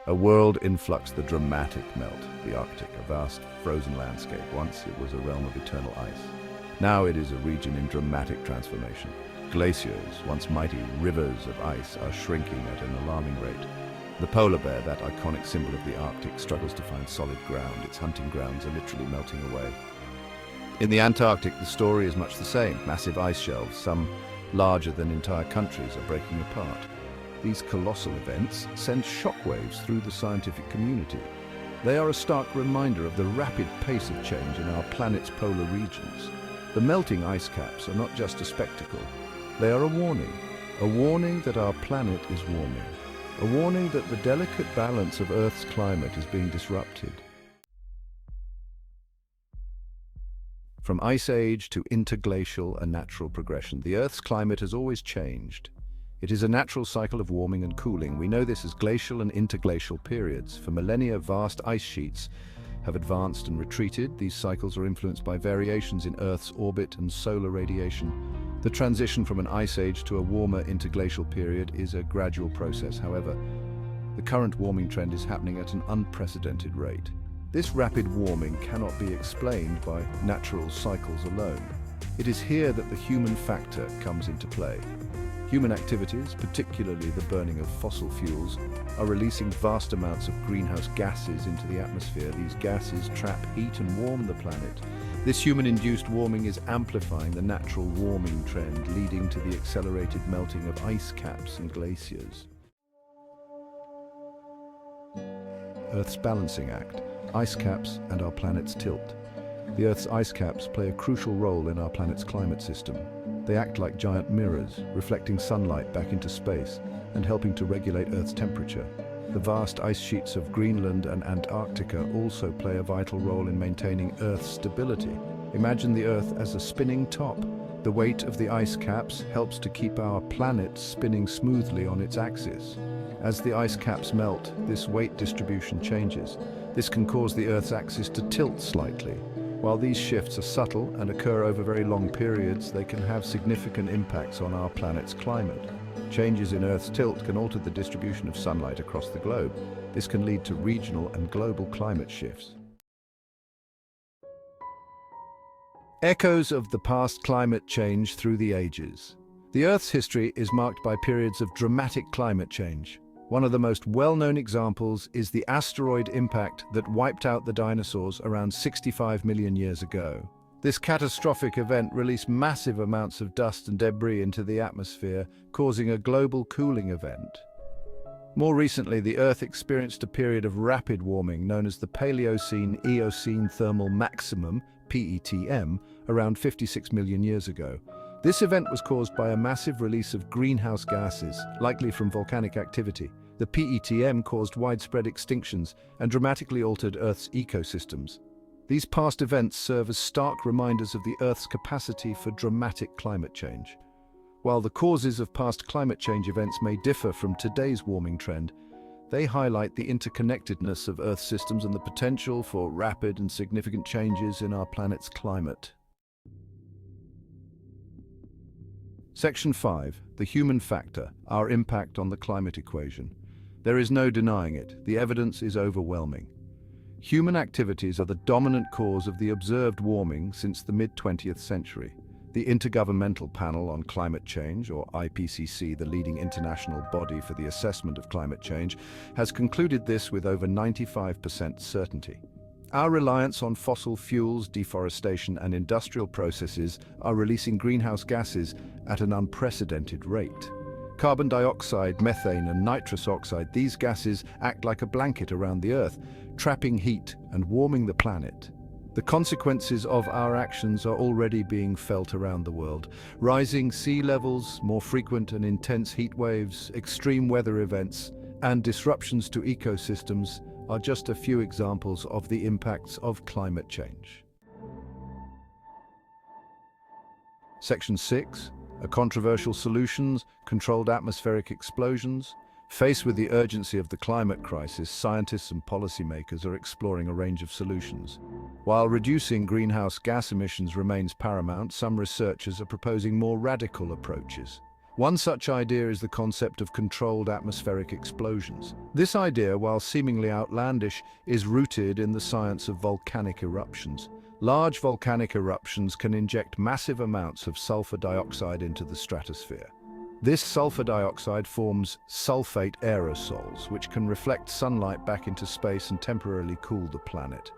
A world in flux, the dramatic melt, the Arctic, a vast frozen landscape. Once it was a realm of eternal ice. Now it is a region in dramatic transformation. Glaciers, once mighty rivers of ice, are shrinking at an alarming rate. The polar bear, that iconic symbol of the Arctic, struggles to find solid ground. Its hunting grounds are literally melting away. In the Antarctic, the story is much the same. Massive ice shelves, some larger than entire countries, are breaking apart. These colossal events send shockwaves through the scientific community. They are a stark reminder of the rapid pace of change in our planet's polar regions. The melting ice caps are not just a spectacle. They are a warning that our planet is warming, a warning that the delicate balance of Earth's climate is being disrupted. From ice age to interglacial and natural progression, the Earth's climate has always changed. It is a natural cycle of warming and cooling. We know this as glacial and interglacial periods. For millennia, vast ice sheets have advanced and retreated. These cycles are influenced by variations in Earth's orbit and solar radiation. The transition from an ice age to a warmer interglacial period is a gradual process. However, the current warming trend is happening at an unprecedented rate. This rapid warming cannot be explained by natural cycles alone. It is here that the human factor comes into play. Human activities, particularly the burning of fossil fuels, are releasing vast amounts of greenhouse gases into the atmosphere. These gases trap heat and warm the planet. This human-induced warming is amplifying the natural warming trend, leading to the accelerated melting of ice caps and glaciers. Earth's balancing act, ice caps and our planet's tilt. The Earth's ice caps play a crucial role in our planet's climate system. They act like giant mirrors, reflecting sunlight back into space and helping to regulate Earth's temperature. The vast ice sheets of Greenland and Antarctica also play a vital role in maintaining Earth's stability. Imagine the Earth as a spinning top. The weight of the ice caps helps to keep our planet spinning smoothly on its axis. As the ice caps melt, this weight distribution changes. This can cause the Earth's axis to tilt slightly. While these shifts are subtle and occur over very long periods, they can have significant impacts on our planet's climate. Changes in Earth's tilt can alter the distribution of sunlight across the globe. This can lead to regional and global climate shifts. Echoes of the past climate change through the ages. The Earth's history is marked by periods of dramatic climate change. One of the most well-known examples is the asteroid impact that wiped out the dinosaurs around 65 million years ago. This catastrophic event released massive amounts of dust and debris into the atmosphere, causing a global cooling event. More recently, the Earth experienced a period of rapid warming known as the Paleocene-Eocene Thermal Maximum, PETM, around 56 million years ago. This event was caused by a massive release of greenhouse gases, likely from volcanic activity. The PETM caused widespread extinctions and dramatically altered Earth's ecosystems. These past events serve as stark reminders of the Earth's capacity for dramatic climate change. While the causes of past climate change events may differ from today's warming trend, they highlight the interconnectedness of Earth's systems and the potential for rapid and significant changes in our planet's climate. Section 5. The human factor, our impact on the climate equation. There is no denying it. The evidence is overwhelming. Human activities are the dominant cause of the observed warming since the mid-20th century. The Intergovernmental Panel on Climate Change, or IPCC, the leading international body for the assessment of climate change, has concluded this with over 95% certainty. Our reliance on fossil fuels, deforestation, and industrial processes are releasing greenhouse gases at an unprecedented rate. Carbon dioxide, methane, and nitrous oxide, these gases act like a blanket around the Earth, trapping heat and warming the planet. The consequences of our actions are already being felt around the world. Rising sea levels, more frequent and intense heat waves, extreme weather events, and disruptions to ecosystems are just a few examples of the impacts of climate change. Section 6. A controversial solutions, controlled atmospheric explosions. Faced with the urgency of the climate crisis, scientists and policymakers are exploring a range of solutions. While reducing greenhouse gas emissions remains paramount, some researchers are proposing more radical approaches. One such idea is the concept of controlled atmospheric explosions. This idea, while seemingly outlandish, is rooted in the science of volcanic eruptions. Large volcanic eruptions can inject massive amounts of sulfur dioxide into the stratosphere. This sulfur dioxide forms sulfate aerosols, which can reflect sunlight back into space and temporarily cool the planet.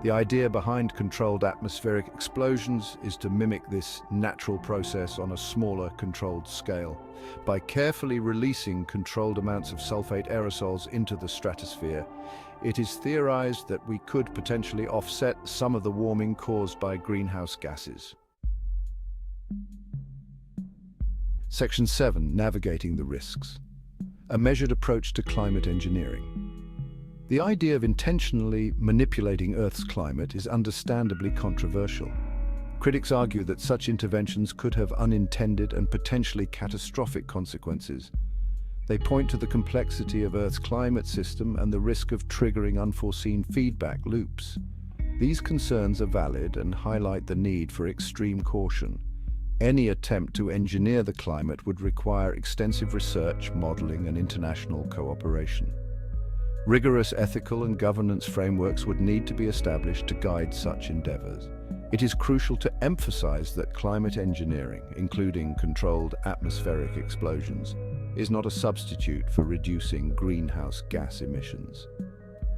The idea behind controlled atmospheric explosions is to mimic this natural process on a smaller, controlled scale. By carefully releasing controlled amounts of sulfate aerosols into the stratosphere, it is theorized that we could potentially offset some of the warming caused by greenhouse gases. Section 7. Navigating the risks. A measured approach to climate engineering. The idea of intentionally manipulating Earth's climate is understandably controversial. Critics argue that such interventions could have unintended and potentially catastrophic consequences. They point to the complexity of Earth's climate system and the risk of triggering unforeseen feedback loops. These concerns are valid and highlight the need for extreme caution. Any attempt to engineer the climate would require extensive research, modeling, and international cooperation. Rigorous ethical and governance frameworks would need to be established to guide such endeavors. It is crucial to emphasize that climate engineering, including controlled atmospheric explosions, is not a substitute for reducing greenhouse gas emissions.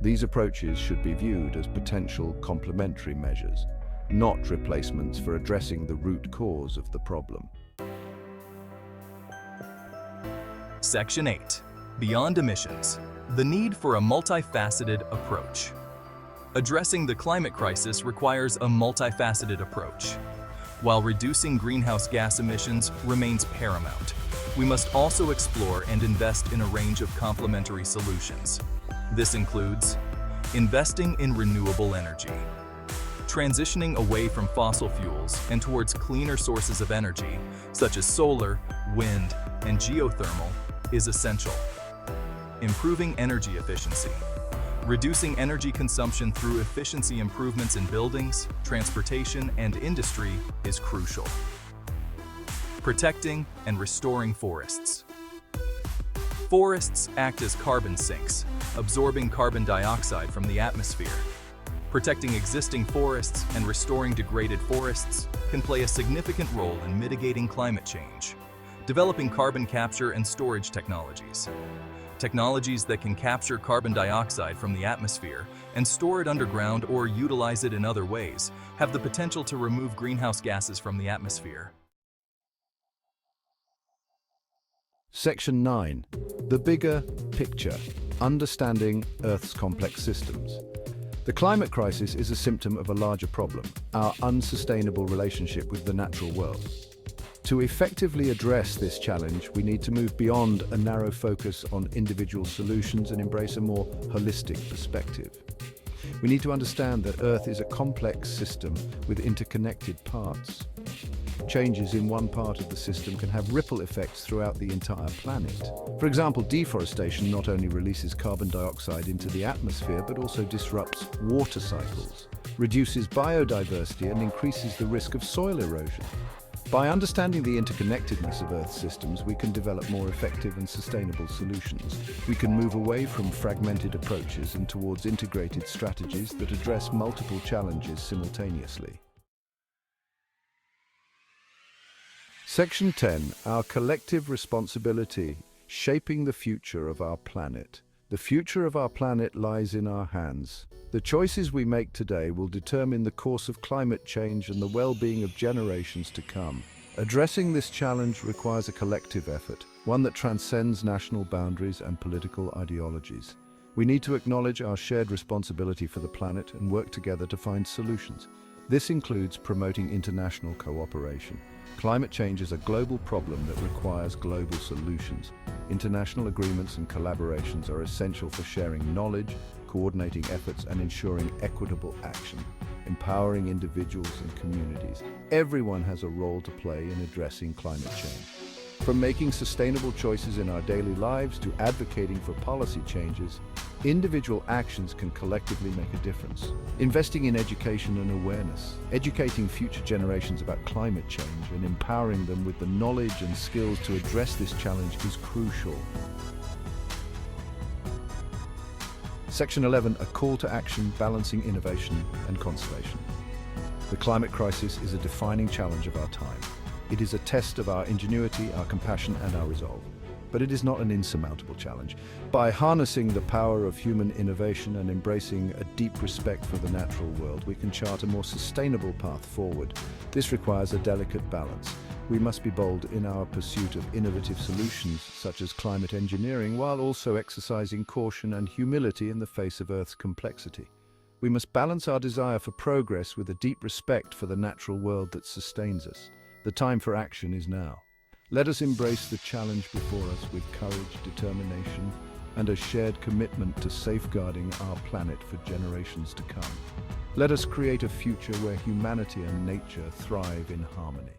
These approaches should be viewed as potential complementary measures, not replacements for addressing the root cause of the problem. Section 8. Beyond emissions. The need for a multifaceted approach. Addressing the climate crisis requires a multifaceted approach. While reducing greenhouse gas emissions remains paramount, we must also explore and invest in a range of complementary solutions. This includes investing in renewable energy. Transitioning away from fossil fuels and towards cleaner sources of energy, such as solar, wind, and geothermal, is essential. Improving energy efficiency. Reducing energy consumption through efficiency improvements in buildings, transportation, and industry is crucial. Protecting and restoring forests. Forests act as carbon sinks, absorbing carbon dioxide from the atmosphere. Protecting existing forests and restoring degraded forests can play a significant role in mitigating climate change. Developing carbon capture and storage technologies. Technologies that can capture carbon dioxide from the atmosphere and store it underground or utilize it in other ways have the potential to remove greenhouse gases from the atmosphere. Section 9. The bigger picture. Understanding Earth's complex systems. The climate crisis is a symptom of a larger problem, our unsustainable relationship with the natural world. To effectively address this challenge, we need to move beyond a narrow focus on individual solutions and embrace a more holistic perspective. We need to understand that Earth is a complex system with interconnected parts. Changes in one part of the system can have ripple effects throughout the entire planet. For example, deforestation not only releases carbon dioxide into the atmosphere, but also disrupts water cycles, reduces biodiversity, and increases the risk of soil erosion. By understanding the interconnectedness of Earth's systems, we can develop more effective and sustainable solutions. We can move away from fragmented approaches and towards integrated strategies that address multiple challenges simultaneously. Section 10. Our collective responsibility, shaping the future of our planet. The future of our planet lies in our hands. The choices we make today will determine the course of climate change and the well-being of generations to come. Addressing this challenge requires a collective effort, one that transcends national boundaries and political ideologies. We need to acknowledge our shared responsibility for the planet and work together to find solutions. This includes promoting international cooperation. Climate change is a global problem that requires global solutions. International agreements and collaborations are essential for sharing knowledge, coordinating efforts, and ensuring equitable action, empowering individuals and communities. Everyone has a role to play in addressing climate change. From making sustainable choices in our daily lives to advocating for policy changes, individual actions can collectively make a difference. Investing in education and awareness, educating future generations about climate change and empowering them with the knowledge and skills to address this challenge is crucial. Section 11, a call to action balancing innovation and conservation. The climate crisis is a defining challenge of our time. It is a test of our ingenuity, our compassion, and our resolve. But it is not an insurmountable challenge. By harnessing the power of human innovation and embracing a deep respect for the natural world, we can chart a more sustainable path forward. This requires a delicate balance. We must be bold in our pursuit of innovative solutions, such as climate engineering, while also exercising caution and humility in the face of Earth's complexity. We must balance our desire for progress with a deep respect for the natural world that sustains us. The time for action is now. Let us embrace the challenge before us with courage, determination, and a shared commitment to safeguarding our planet for generations to come. Let us create a future where humanity and nature thrive in harmony.